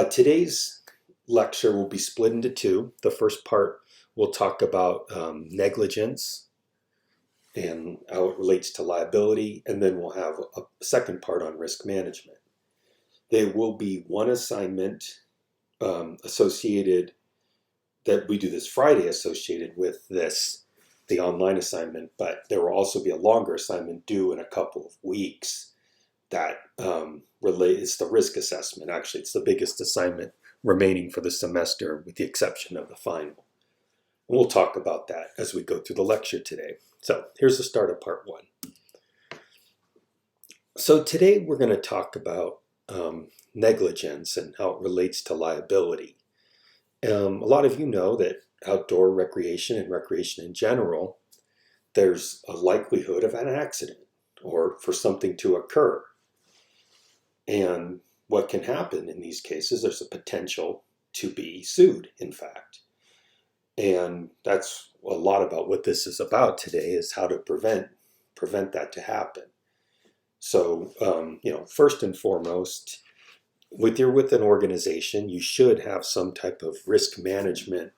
Today's lecture will be split into two. The first part will talk about negligence and how it relates to liability, and then we'll have a second part on risk management. There will be one assignment associated that we do this Friday associated with the online assignment, but there will also be a longer assignment due in a couple of weeks that relates the risk assessment. Actually, it's the biggest assignment remaining for the semester with the exception of the final. And we'll talk about that as we go through the lecture today. So here's the start of part one. So today we're going to talk about negligence and how it relates to liability. A lot of you know that outdoor recreation and recreation in general, there's a likelihood of an accident or for something to occur. And what can happen in these cases, there's a potential to be sued, in fact. And that's a lot about what this is about today, is how to prevent that to happen. So, first and foremost, you're with an organization, you should have some type of risk management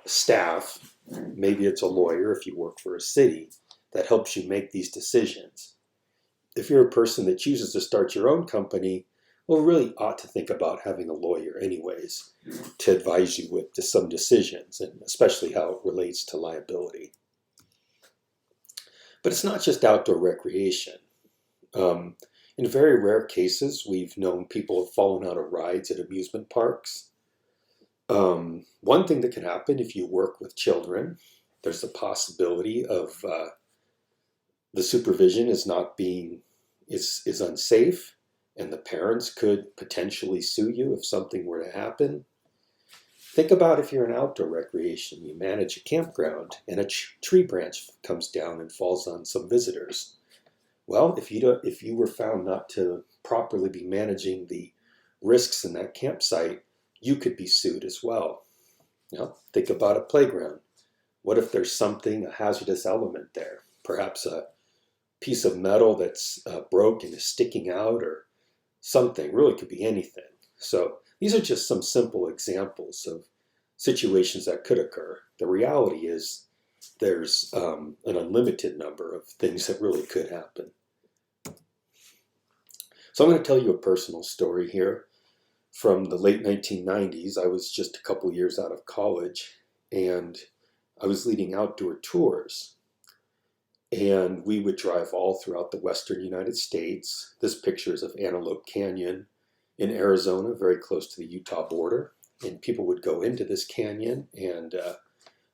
staff. Maybe it's a lawyer if you work for a city that helps you make these decisions. If you're a person that chooses to start your own company, well, really ought to think about having a lawyer anyways to advise you with some decisions, and especially how it relates to liability. But it's not just outdoor recreation. In very rare cases, we've known people have fallen out of rides at amusement parks. One thing that can happen if you work with children, there's the possibility of the supervision is unsafe, and the parents could potentially sue you if something were to happen. Think about if you're in outdoor recreation, you manage a campground, and a tree branch comes down and falls on some visitors. Well, if you were found not to properly be managing the risks in that campsite, you could be sued as well. Think about a playground. What if there's a hazardous element there? Perhaps a piece of metal that's broke and is sticking out, or something. Really could be anything. So these are just some simple examples of situations that could occur. The reality is there's an unlimited number of things that really could happen. So I'm going to tell you a personal story here. From the late 1990s, I was just a couple years out of college, and I was leading outdoor tours. And we would drive all throughout the western United States. This picture is of Antelope Canyon in Arizona, very close to the Utah border. And people would go into this canyon and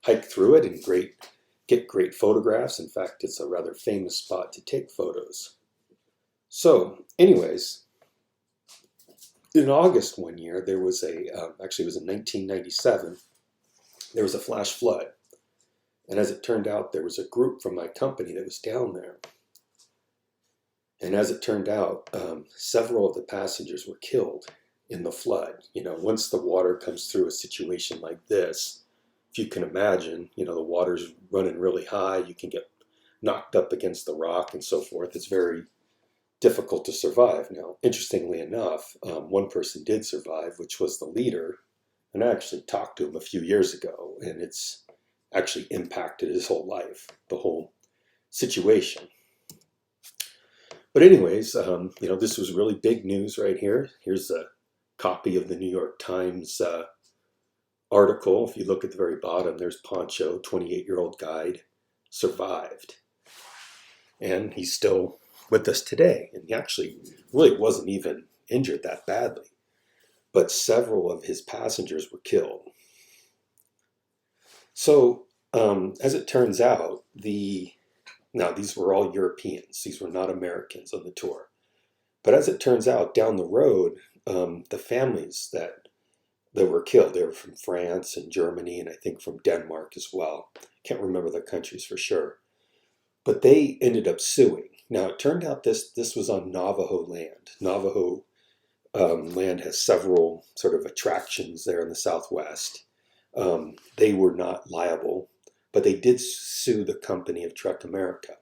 hike through it and get great photographs. In fact, it's a rather famous spot to take photos. So, anyways, in August one year, there was actually it was in 1997, there was a flash flood. And as it turned out, there was a group from my company that was down there. And as it turned out, several of the passengers were killed in the flood. Once the water comes through a situation like this, if you can imagine, the water's running really high, you can get knocked up against the rock and so forth. It's very difficult to survive. Now, interestingly enough, one person did survive, which was the leader. And I actually talked to him a few years ago, and it's actually impacted his whole life, the whole situation. But anyways, this was really big news right here. Here's a copy of the New York Times article. If you look at the very bottom, there's Poncho, 28-year-old guide, survived. And he's still with us today. And he actually really wasn't even injured that badly. But several of his passengers were killed. So, as it turns out, now these were all Europeans. These were not Americans on the tour. But as it turns out, down the road, the families that were killed, they were from France and Germany, and I think from Denmark as well. Can't remember the countries for sure. But they ended up suing. Now, it turned out this was on Navajo land. Navajo land has several sort of attractions there in the Southwest. They were not liable, but they did sue the company of Trek America.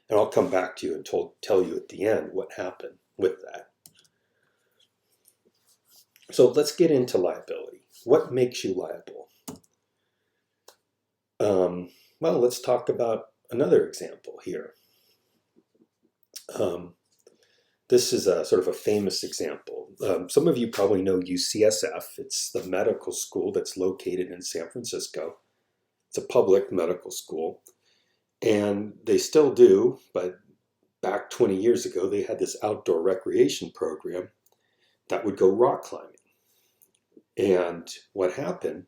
And I'll come back to you and tell you at the end what happened with that. So let's get into liability. What makes you liable? Well, let's talk about another example here. This is a sort of a famous example. Some of you probably know UCSF. It's the medical school that's located in San Francisco. It's a public medical school, and they still do, but back 20 years ago, they had this outdoor recreation program that would go rock climbing. And what happened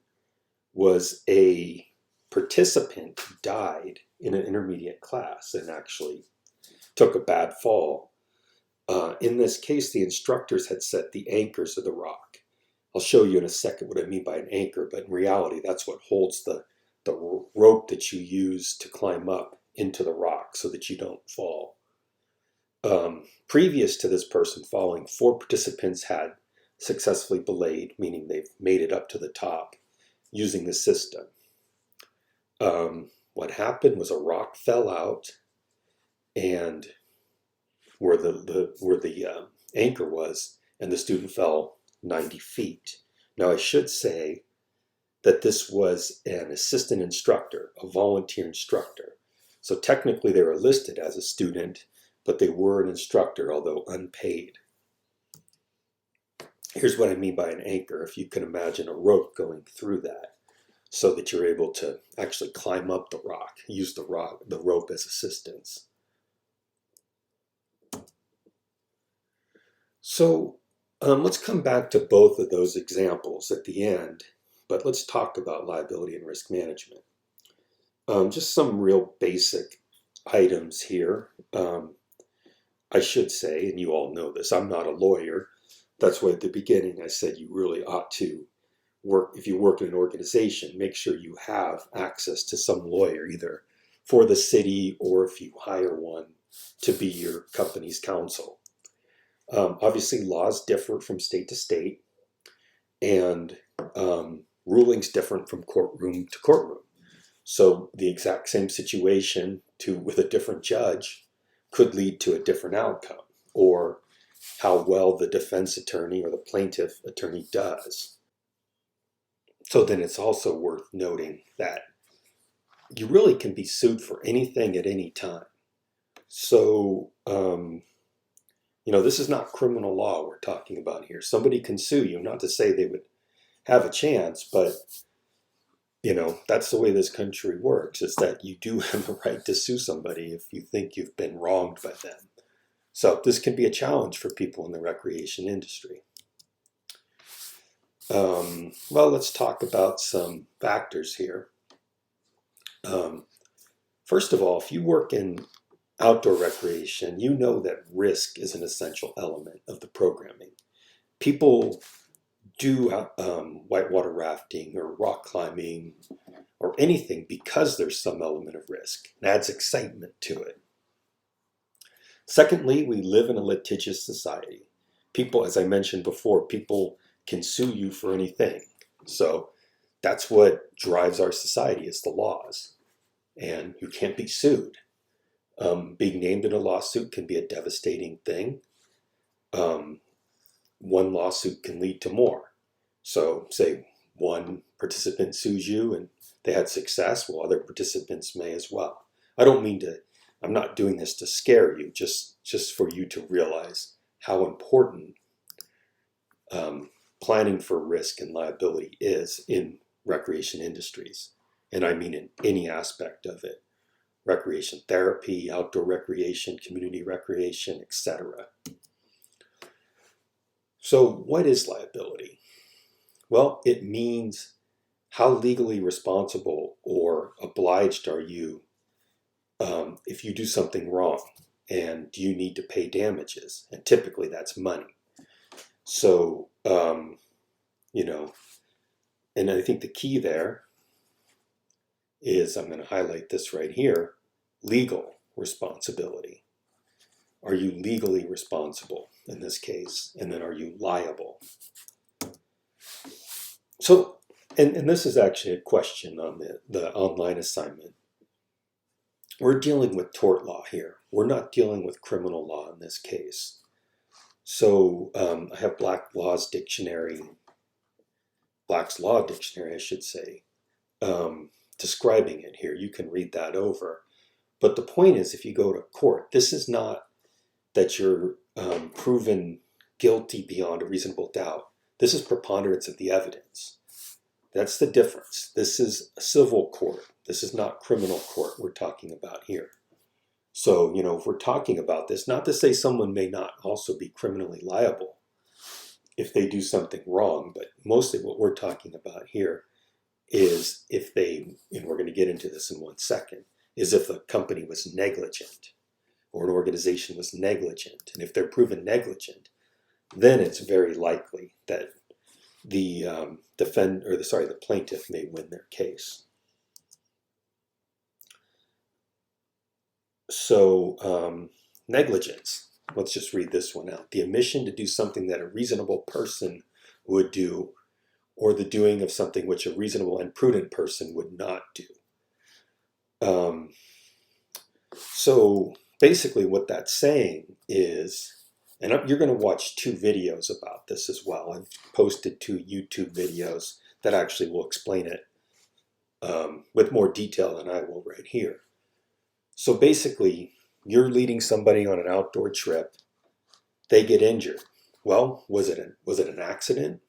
was a participant died in an intermediate class and actually took a bad fall. In this case, the instructors had set the anchors of the rock. I'll show you in a second what I mean by an anchor, but in reality, that's what holds the rope that you use to climb up into the rock so that you don't fall. Previous to this person falling, 4 participants had successfully belayed, meaning they've made it up to the top using the system. What happened was a rock fell out, and where the anchor was, and the student fell 90 feet. Now, I should say that this was an assistant instructor, a volunteer instructor. So technically they were listed as a student, but they were an instructor, although unpaid. Here's what I mean by an anchor. If you can imagine a rope going through that so that you're able to actually climb up the rock, use the rope as assistance. So let's come back to both of those examples at the end, but let's talk about liability and risk management. Just some real basic items here. I should say, and you all know this, I'm not a lawyer. That's why at the beginning I said you really ought to work, if you work in an organization, make sure you have access to some lawyer, either for the city or if you hire one to be your company's counsel. Obviously, laws differ from state to state, and rulings different from courtroom to courtroom. So the exact same situation with a different judge could lead to a different outcome, or how well the defense attorney or the plaintiff attorney does. So then it's also worth noting that you really can be sued for anything at any time. So, this is not criminal law we're talking about here. Somebody can sue you, not to say they would have a chance, but that's the way this country works, is that you do have the right to sue somebody if you think you've been wronged by them. So this can be a challenge for people in the recreation industry. Well, let's talk about some factors here. First of all, if you work in outdoor recreation, you know that risk is an essential element of the programming. People do whitewater rafting or rock climbing or anything because there's some element of risk. It adds excitement to it. Secondly, we live in a litigious society. People, as I mentioned before, people can sue you for anything. So that's what drives our society, is the laws. And you can't be sued. Being named in a lawsuit can be a devastating thing. One lawsuit can lead to more. So say one participant sues you and they had success, well, other participants may as well. I'm not doing this to scare you, just for you to realize how important planning for risk and liability is in recreation industries. And I mean in any aspect of it. Recreation therapy, outdoor recreation, community recreation, etc. So what is liability? Well, it means how legally responsible or obliged are you if you do something wrong, and do you need to pay damages? And typically that's money. So, and I think the key there is, I'm going to highlight this right here, legal responsibility. Are you legally responsible in this case? And then are you liable? So, and this is actually a question on the online assignment. We're dealing with tort law here. We're not dealing with criminal law in this case. So I have Black's Law Dictionary, I should say, describing it here. You can read that over. But the point is, if you go to court, this is not that you're proven guilty beyond a reasonable doubt. This is preponderance of the evidence. That's the difference. This is a civil court. This is not criminal court we're talking about here. So, if we're talking about this, not to say someone may not also be criminally liable if they do something wrong, but mostly what we're talking about here is if they, and we're going to get into this in 1 second, is if a company was negligent or an organization was negligent. And if they're proven negligent, then it's very likely that the the plaintiff may win their case. So negligence, let's just read this one out. The omission to do something that a reasonable person would do, or the doing of something which a reasonable and prudent person would not do. So basically what that's saying is, and you're going to watch 2 videos about this as well. I've posted 2 YouTube videos that actually will explain it with more detail than I will right here. So basically, you're leading somebody on an outdoor trip. They get injured. Well, was it an accident?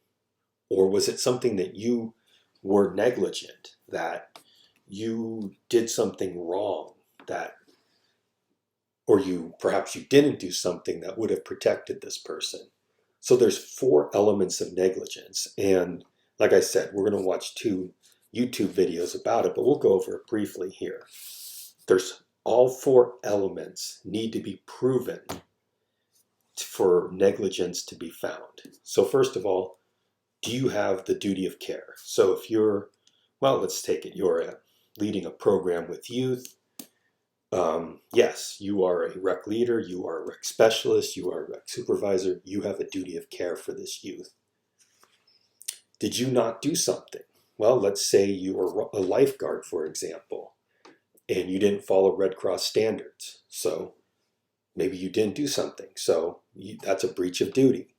Or was it something that you were negligent, that you did something wrong, or perhaps you didn't do something that would have protected this person? So there's 4 elements of negligence. And like I said, we're going to watch 2 YouTube videos about it, but we'll go over it briefly here. There's all 4 elements need to be proven for negligence to be found. So first of all, do you have the duty of care? So if you're, let's take it, you're leading a program with youth. Yes, you are a rec leader, you are a rec specialist, you are a rec supervisor, you have a duty of care for this youth. Did you not do something? Well, let's say you were a lifeguard, for example, and you didn't follow Red Cross standards. So maybe you didn't do something. So that's a breach of duty.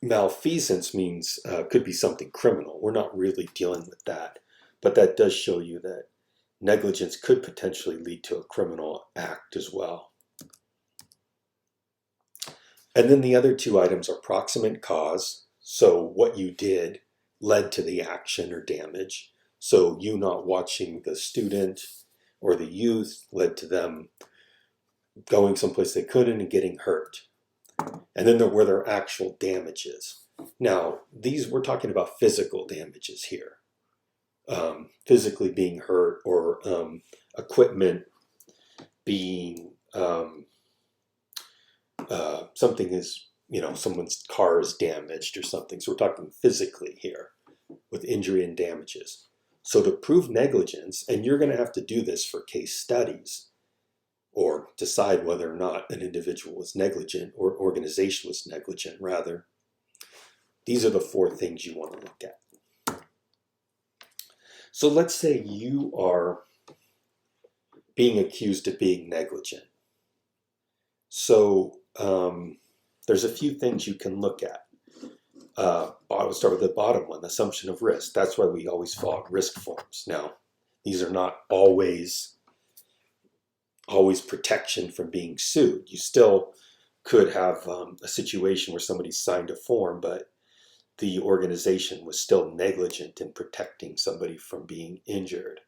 Malfeasance means could be something criminal. We're not really dealing with that. But that does show you that negligence could potentially lead to a criminal act as well. And then the other 2 items are proximate cause. So what you did led to the action or damage. So you not watching the student or the youth led to them going someplace they couldn't and getting hurt. And then there were their actual damages. Now, we're talking about physical damages here. Physically being hurt, or equipment being something is, someone's car is damaged or something. So we're talking physically here with injury and damages. So to prove negligence, and you're going to have to do this for case studies, or decide whether or not an individual was negligent or organization was negligent, rather. These are the 4 things you want to look at. So let's say you are being accused of being negligent. So there's a few things you can look at. I'll start with the bottom one, assumption of risk. That's why we always fill out risk forms. Now, these are not always protection from being sued. You still could have a situation where somebody signed a form, but the organization was still negligent in protecting somebody from being injured.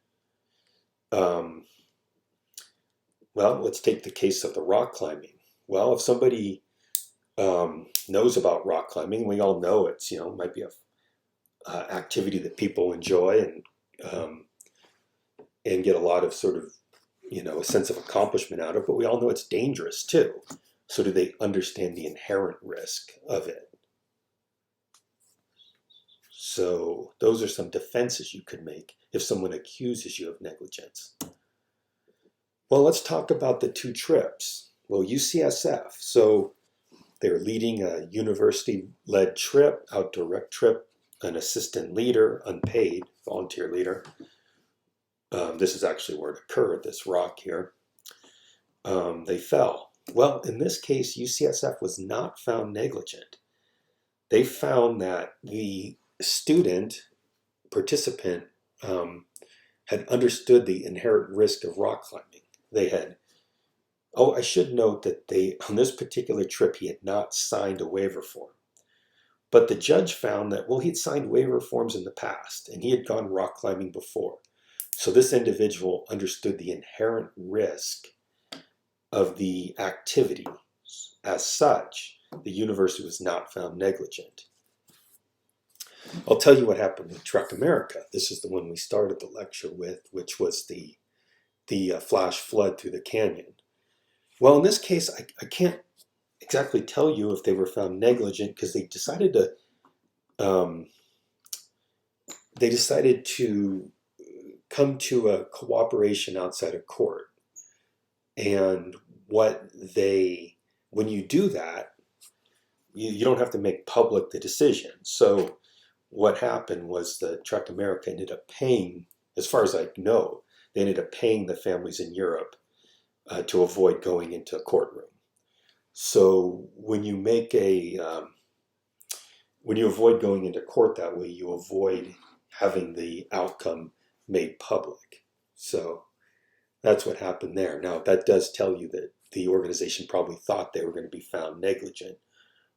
Well, let's take the case of the rock climbing. Well, if somebody knows about rock climbing, we all know it's, might be a activity that people enjoy and get a lot of sort of, a sense of accomplishment out of, but we all know it's dangerous too. So do they understand the inherent risk of it? So those are some defenses you could make if someone accuses you of negligence. Well, let's talk about the 2 trips. Well, UCSF, so they're leading a university-led trip, outdoor rec trip, an assistant leader, unpaid volunteer leader. This is actually where it occurred, this rock here. They fell. Well, in this case, UCSF was not found negligent. They found that the student participant had understood the inherent risk of rock climbing. They had, oh, I should note that on this particular trip, he had not signed a waiver form. But the judge found that, well, he'd signed waiver forms in the past and he had gone rock climbing before. So this individual understood the inherent risk of the activity. As such, the university was not found negligent. I'll tell you what happened with Trek America. This is the one we started the lecture with, which was the flash flood through the canyon. Well, in this case, I can't exactly tell you if they were found negligent because they decided to come to a cooperation outside of court. And when you do that, you don't have to make public the decision. So what happened was the Trek America ended up paying, as far as I know, they ended up paying the families in Europe to avoid going into a courtroom. So when you avoid going into court that way, you avoid having the outcome made public. So that's what happened there. Now, that does tell you that the organization probably thought they were going to be found negligent,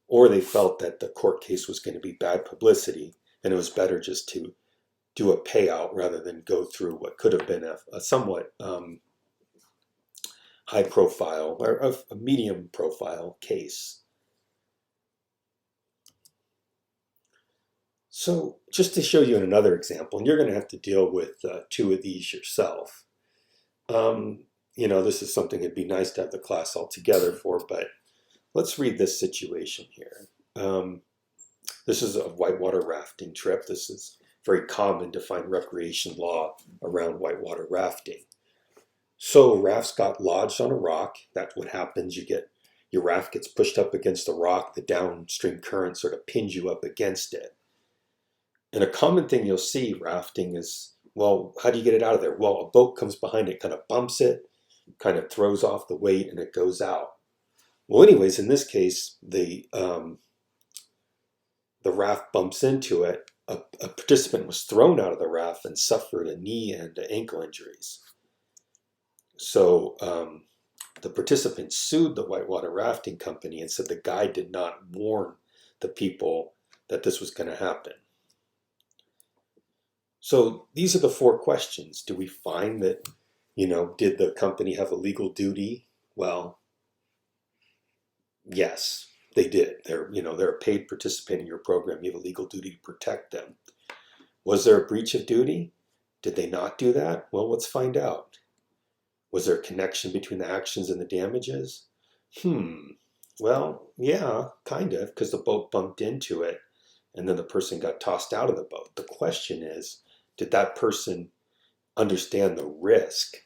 or they felt that the court case was going to be bad publicity, and it was better just to do a payout rather than go through what could have been a somewhat high profile or a medium profile case. So just to show you another example, and you're going to have to deal with two of these yourself. This is something it'd be nice to have the class all together for, but let's read this situation here. This is a whitewater rafting trip. This is very common to find recreation law around whitewater rafting. So rafts got lodged on a rock. That's what happens. Your raft gets pushed up against the rock. The downstream current sort of pins you up against it. And a common thing you'll see rafting is, well, how do you get it out of there? Well, a boat comes behind it, kind of bumps it, kind of throws off the weight, and it goes out. Well, anyways, in this case, the raft bumps into it. A participant was thrown out of the raft and suffered a knee and ankle injuries. So the participant sued the whitewater rafting company and said the guide did not warn the people that this was going to happen. So these are the four questions. Do we find that, did the company have a legal duty? Well, yes, they did. They're a paid participant in your program. You have a legal duty to protect them. Was there a breach of duty? Did they not do that? Well, let's find out. Was there a connection between the actions and the damages? Well, yeah, kind of, because the boat bumped into it and then the person got tossed out of the boat. The question is, did that person understand the risk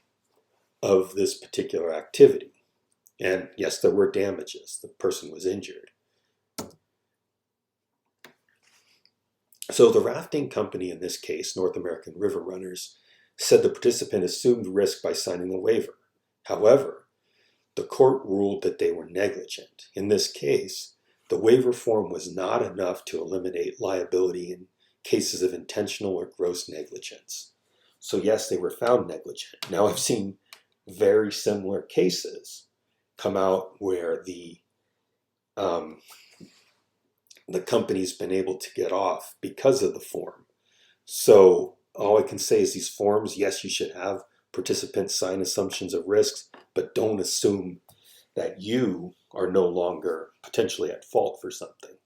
of this particular activity? And yes, there were damages. The person was injured. So the rafting company, in this case, North American River Runners, said the participant assumed risk by signing the waiver. However, the court ruled that they were negligent. In this case, the waiver form was not enough to eliminate liability in cases of intentional or gross negligence. So yes, they were found negligent. Now I've seen very similar cases come out where the company's been able to get off because of the form. So all I can say is these forms, yes, you should have participants sign assumptions of risks, but don't assume that you are no longer potentially at fault for something.